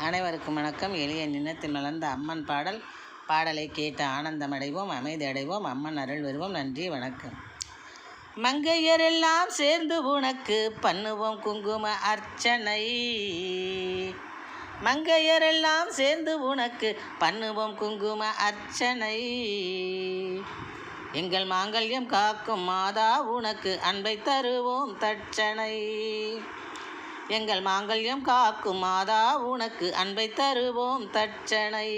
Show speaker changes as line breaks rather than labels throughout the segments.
அனைவருக்கும் வணக்கம். எளிய நினைத்தில் மலர்ந்த அம்மன் பாடலை கேட்டு ஆனந்தமடைவோம், அமைதி அடைவோம், அம்மன் அருள் வருவோம். நன்றி, வணக்கம். மங்கையரெல்லாம் சேர்ந்து உனக்கு பண்ணுவோம் குங்கும அர்ச்சனை. மங்கையரெல்லாம் சேர்ந்து உனக்கு பண்ணுவோம் குங்கும அர்ச்சனை. எங்கள் மாங்கல்யம் காக்கும் மாதா உனக்கு அன்பை தருவோம் தட்சணை. எங்கள் மாங்கல்யம் காக்கும் மாதா உனக்கு அன்பை தருவோம் தட்சணை.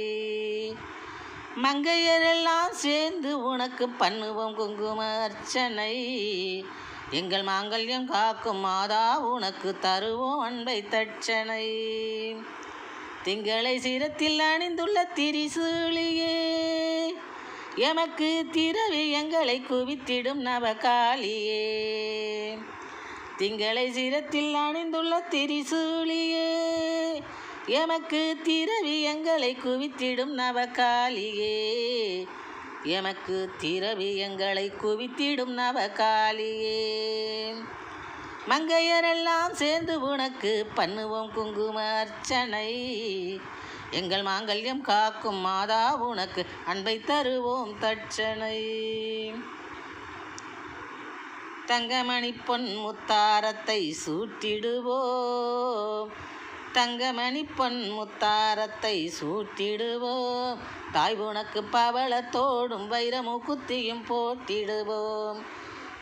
மங்கையரெல்லாம் சேர்ந்து உனக்கு பண்ணுவோம் குங்கும அர்ச்சனை. எங்கள் மாங்கல்யம் காக்கும் மாதா உனக்கு தருவோம் அன்பை தட்சணை. திங்களை சிரத்தில் அணிந்துள்ள திரிசூலியே, எமக்கு திரவியங்களை குவித்திடும் நவகாளியே. திங்களை சிரத்தில் அணிந்துள்ள திரிசூலியே, எமக்கு திரவியங்களை குவித்திடும் நவகாளியே. எமக்கு திரவியங்களை குவித்திடும் நவகாளியே. மங்கையரெல்லாம் சேர்ந்து உனக்கு பண்ணுவோம் குங்கும அர்ச்சனை. எங்கள் மாங்கல்யம் காக்கும் மாதா உனக்கு அன்பை தருவோம் தட்சணை. தங்கமணி பொன் முத்தாரத்தை சூட்டிடுவோம். தங்கமணி பொன் முத்தாரத்தை சூட்டிடுவோம். தாய் உனக்கு பவளத்தோடும் வைரமுக்குத்தியும் போட்டிடுவோம்.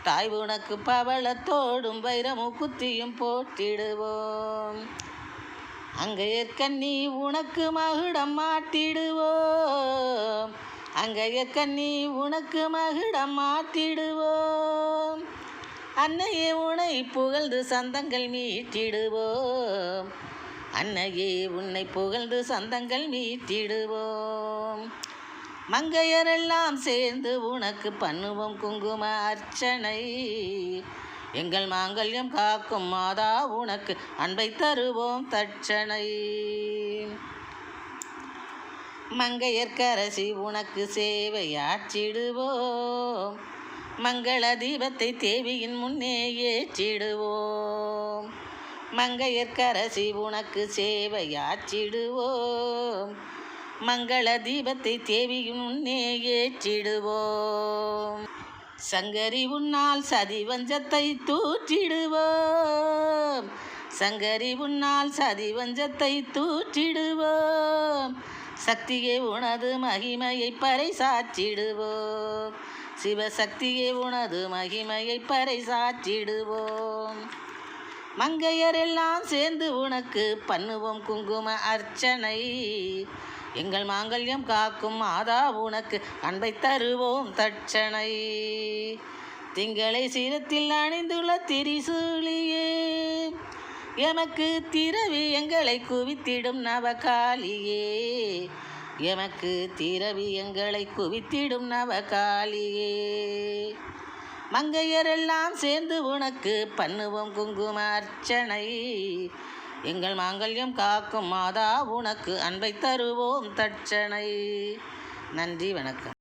தாய் உனக்கு பவளத்தோடும் வைரமுக்குத்தியும் போட்டிடுவோம். அங்கையற்கண்ணி உனக்கு மகுடம் மாட்டிடுவோம். அங்கையற்கண்ணி உனக்கு மகுடம் மாட்டிடுவோம். அன்னையே உன்னை புகழ்ந்து சந்தங்கள் மீட்டிடுவோம். அன்னையே உன்னை புகழ்ந்து சந்தங்கள் மீட்டிடுவோம். மங்கையரெல்லாம் சேர்ந்து உனக்கு பண்ணுவோம் குங்கும அர்ச்சனை. எங்கள் மாங்கல்யம் காக்கும் மாதா உனக்கு அன்பை தருவோம் தட்சணை. மங்கையர்க்கரசி உனக்கு சேவையாற்றிடுவோம். மங்கள தீபத்தை தேவியின் முன்னே ஏற்றிடுவோம். மங்கையர்க்கரசி உனக்கு சேவையாற்றிடுவோம். மங்கள தீபத்தை தேவியின் முன்னே ஏற்றிடுவோம். சங்கரி உன்னால் சதி வஞ்சத்தை தூற்றிடுவோம். சங்கரி உன்னால் சதி வஞ்சத்தை தூற்றிடுவோம். சக்தியே உனது மகிமையை பறைசாற்றிடுவோம். சிவசக்தியே உனது மகிமையை பறைசாற்றிடுவோம். மங்கையரெல்லாம் சேர்ந்து உனக்கு பண்ணுவோம் குங்கும அர்ச்சனை. எங்கள் மாங்கல்யம் காக்கும் மாதா உனக்கு அன்பை தருவோம் தட்சணை. திங்களை சிரத்தில் அணிந்துள்ள திரிசூலியே, எமக்கு திரவியங்களை குவித்திடும் நவகாளியே. எமக்கு திரவியங்களை குவித்திடும் நவகாளியே. மங்கையரெல்லாம் சேர்ந்து உனக்கு பண்ணுவோம் குங்கும அர்ச்சனை. எங்கள் மாங்கல்யம் காக்கும் மாதா உனக்கு அன்பை தருவோம் தட்சணை. நன்றி, வணக்கம்.